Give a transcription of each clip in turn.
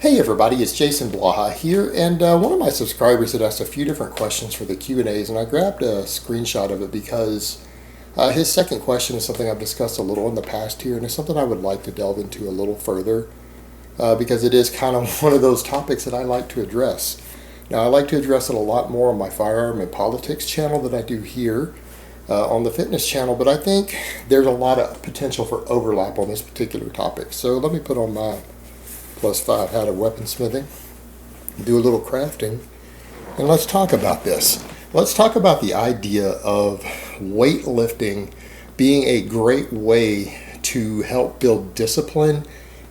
Hey everybody, it's Jason Blaha here, and one of my subscribers had asked a few different questions for the Q&As, and I grabbed a screenshot of it because his second question is something I've discussed a little in the past here, and it's something I would like to delve into a little further because it is kind of one of those topics that I like to address. Now, I like to address it a lot more on my firearm and politics channel than I do here on the fitness channel, but I think there's a lot of potential for overlap on this particular topic. So let me put on my +5 hat of weaponsmithing, do a little crafting, and let's talk about this. Let's talk about the idea of weightlifting being a great way to help build discipline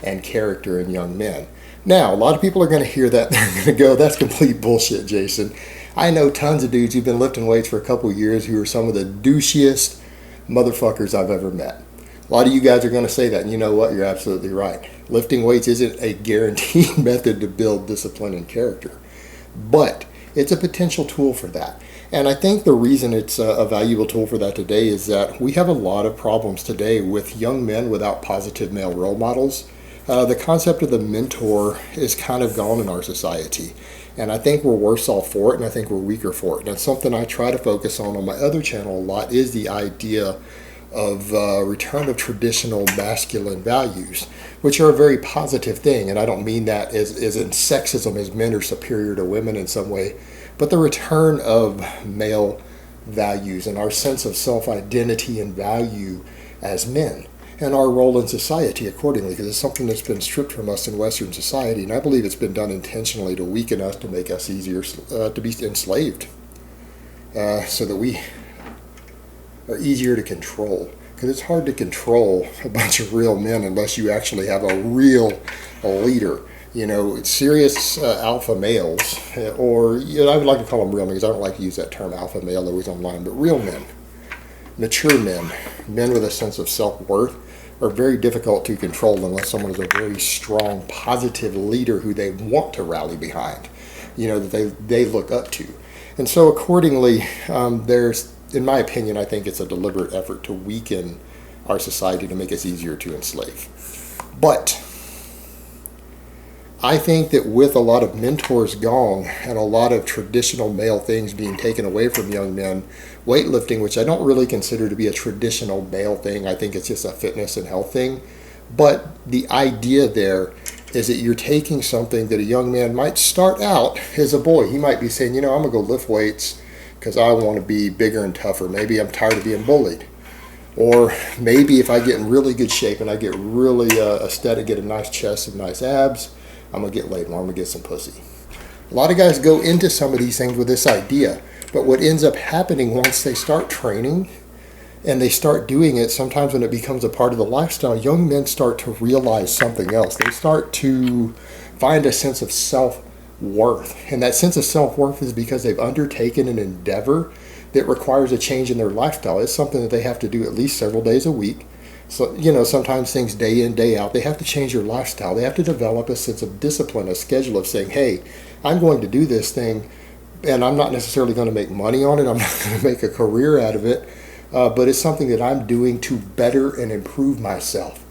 and character in young men. Now, a lot of people are going to hear that. They're going to go, that's complete bullshit, Jason. I know tons of dudes who've been lifting weights for a couple of years who are some of the douchiest motherfuckers I've ever met. A lot of you guys are going to say that, and you know what? You're absolutely right. Lifting weights isn't a guaranteed method to build discipline and character, but it's a potential tool for that. And I think the reason it's a valuable tool for that today is that we have a lot of problems today with young men without positive male role models. The concept of the mentor is kind of gone in our society, and I think we're worse off for it, and I think we're weaker for it. And that's something I try to focus on my other channel a lot, is the idea of return of traditional masculine values, which are a very positive thing. And I don't mean that as in sexism, as men are superior to women in some way, but the return of male values and our sense of self-identity and value as men, and our role in society accordingly, because it's something that's been stripped from us in Western society, and I believe it's been done intentionally to weaken us, to make us easier to be enslaved, so that we are easier to control. Because it's hard to control a bunch of real men unless you actually have a real leader. You know, serious alpha males, or I would like to call them real men because I don't like to use that term alpha male always online, but real men, mature men, men with a sense of self-worth are very difficult to control unless someone is a very strong, positive leader who they want to rally behind, that they look up to. And so accordingly, in my opinion, I think it's a deliberate effort to weaken our society to make us easier to enslave. But I think that with a lot of mentors gone and a lot of traditional male things being taken away from young men, weightlifting, which I don't really consider to be a traditional male thing, I think it's just a fitness and health thing. But the idea there is that you're taking something that a young man might start out as a boy. He might be saying, I'm going to go lift weights because I want to be bigger and tougher. Maybe I'm tired of being bullied. Or maybe if I get in really good shape and I get really aesthetic, get a nice chest and nice abs, I'm going to get laid more, I'm going to get some pussy. A lot of guys go into some of these things with this idea, but what ends up happening once they start training and they start doing it, sometimes when it becomes a part of the lifestyle, young men start to realize something else. They start to find a sense of self-worth. And that sense of self-worth is because they've undertaken an endeavor that requires a change in their lifestyle. It's something that they have to do at least several days a week. So, sometimes things day in, day out. They have to change their lifestyle. They have to develop a sense of discipline, a schedule of saying, hey, I'm going to do this thing, and I'm not necessarily going to make money on it. I'm not going to make a career out of it, but it's something that I'm doing to better and improve myself.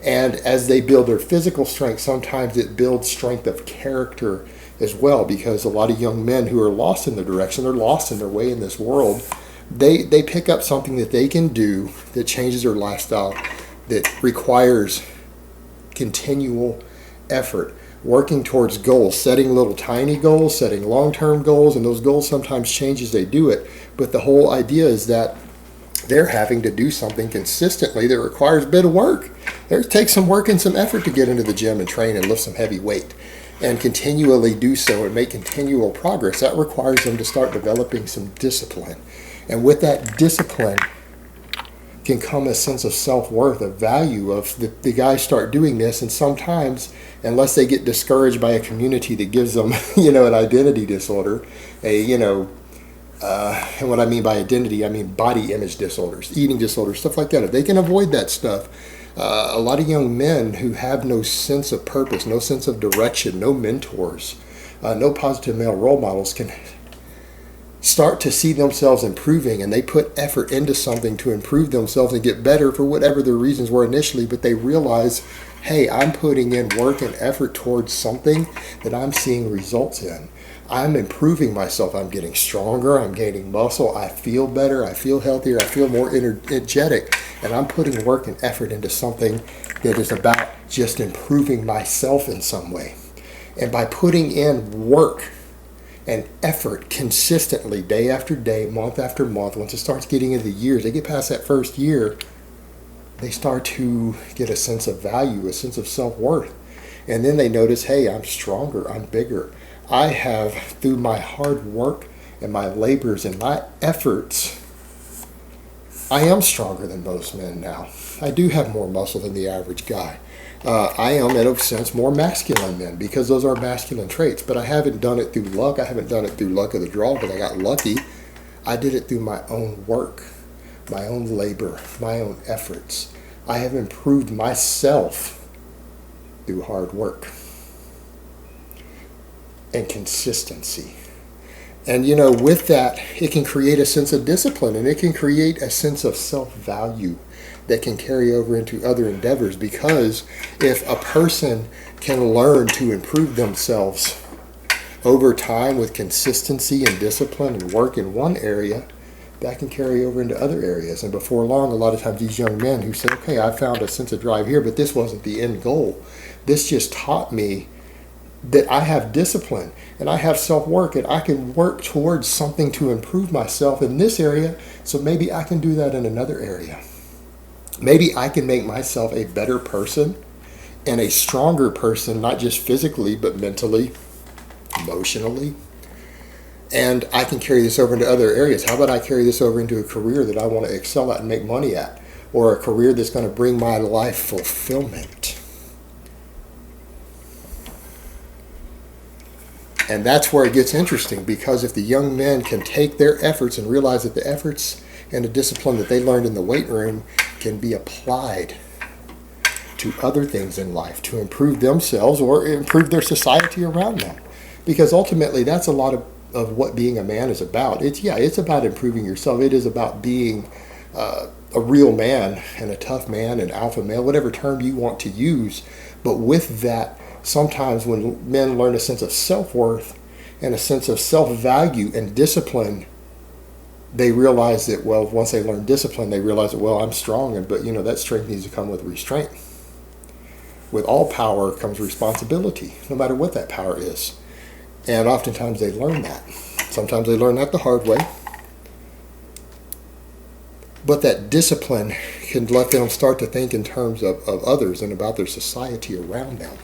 And as they build their physical strength, sometimes it builds strength of character as well, because a lot of young men who are lost in their direction, they're lost in their way in this world, they pick up something that they can do that changes their lifestyle, that requires continual effort, working towards goals, setting little tiny goals, setting long-term goals, and those goals sometimes change as they do it. But the whole idea is that they're having to do something consistently that requires a bit of work. It takes some work and some effort to get into the gym and train and lift some heavy weight and continually do so and make continual progress. That requires them to start developing some discipline. And with that discipline can come a sense of self-worth, a value of the guys start doing this. And sometimes, unless they get discouraged by a community that gives them, an identity disorder, and what I mean by identity, I mean body image disorders, eating disorders, stuff like that. If they can avoid that stuff, a lot of young men who have no sense of purpose, no sense of direction, no mentors, no positive male role models can start to see themselves improving, and they put effort into something to improve themselves and get better for whatever their reasons were initially, but they realize, hey, I'm putting in work and effort towards something that I'm seeing results in. I'm improving myself. I'm getting stronger. I'm gaining muscle. I feel better. I feel healthier. I feel more energetic. And I'm putting work and effort into something that is about just improving myself in some way. And by putting in work and effort consistently, day after day, month after month, once it starts getting into years, they get past that first year, they start to get a sense of value, a sense of self-worth. And then they notice, hey, I'm stronger. I'm bigger. I have, through my hard work and my labors and my efforts, I am stronger than most men now. I do have more muscle than the average guy. I am, in a sense, more masculine than, because those are masculine traits. But I haven't done it through luck. I haven't done it through luck of the draw, but I got lucky. I did it through my own work, my own labor, my own efforts. I have improved myself through hard work and consistency. And with that, it can create a sense of discipline, and it can create a sense of self-value that can carry over into other endeavors. Because if a person can learn to improve themselves over time with consistency and discipline and work in one area, that can carry over into other areas. And before long, a lot of times these young men who say, okay, I found a sense of drive here, but this wasn't the end goal. This just taught me that I have discipline and I have self-work, and I can work towards something to improve myself in this area, so maybe I can do that in another area. Maybe I can make myself a better person and a stronger person, not just physically, but mentally, emotionally. And I can carry this over into other areas. How about I carry this over into a career that I want to excel at and make money at, or a career that's going to bring my life fulfillment? And that's where it gets interesting, because if the young men can take their efforts and realize that the efforts and the discipline that they learned in the weight room can be applied to other things in life to improve themselves or improve their society around them. Because ultimately, that's a lot of what being a man is about. It's about improving yourself. It is about being a real man and a tough man, an alpha male, whatever term you want to use. But with that, sometimes when men learn a sense of self-worth and a sense of self-value and discipline, they realize that, well, once they learn discipline, they realize that, well, I'm strong, but that strength needs to come with restraint. With all power comes responsibility, no matter what that power is. And oftentimes they learn that. Sometimes they learn that the hard way. But that discipline can let them start to think in terms of others and about their society around them.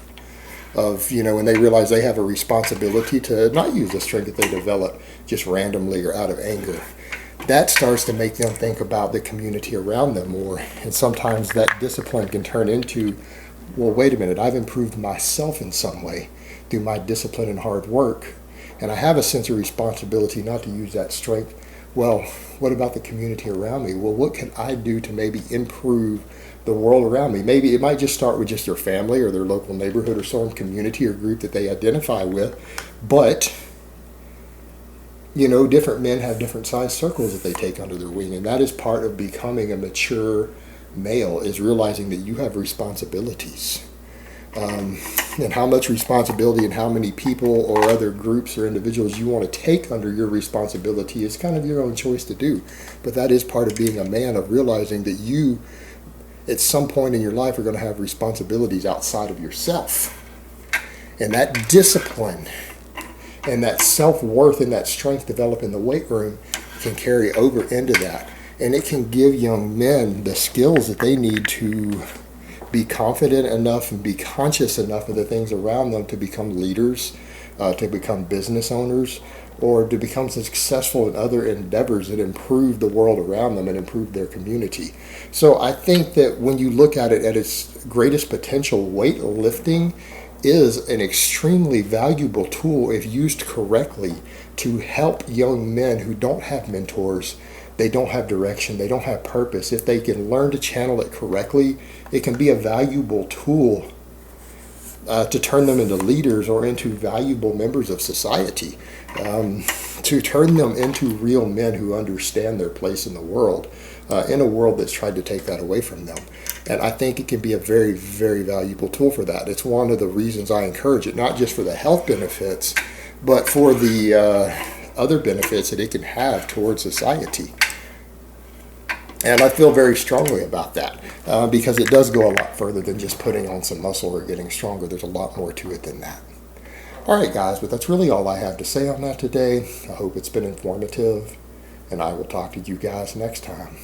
When they realize they have a responsibility to not use the strength that they develop just randomly or out of anger. That starts to make them think about the community around them more. And sometimes that discipline can turn into, well, wait a minute, I've improved myself in some way through my discipline and hard work. And I have a sense of responsibility not to use that strength. Well, what about the community around me? Well, what can I do to maybe improve the world around me? Maybe it might just start with just their family or their local neighborhood or some community or group that they identify with. But, different men have different size circles that they take under their wing. And that is part of becoming a mature male, is realizing that you have responsibilities. And how much responsibility and how many people or other groups or individuals you want to take under your responsibility is kind of your own choice to do. But that is part of being a man, of realizing that you, at some point in your life, are going to have responsibilities outside of yourself. And that discipline and that self-worth and that strength developed in the weight room can carry over into that. And it can give young men the skills that they need to be confident enough and be conscious enough of the things around them to become leaders, to become business owners, or to become successful in other endeavors that improve the world around them and improve their community. So I think that when you look at it at its greatest potential, weightlifting is an extremely valuable tool if used correctly to help young men who don't have mentors. They don't have direction, they don't have purpose. If they can learn to channel it correctly, it can be a valuable tool to turn them into leaders or into valuable members of society. to turn them into real men who understand their place in the world, in a world that's tried to take that away from them. And I think it can be a very, very valuable tool for that. It's one of the reasons I encourage it, not just for the health benefits, but for the other benefits that it can have towards society. And I feel very strongly about that because it does go a lot further than just putting on some muscle or getting stronger. There's a lot more to it than that. All right, guys, but that's really all I have to say on that today. I hope it's been informative, and I will talk to you guys next time.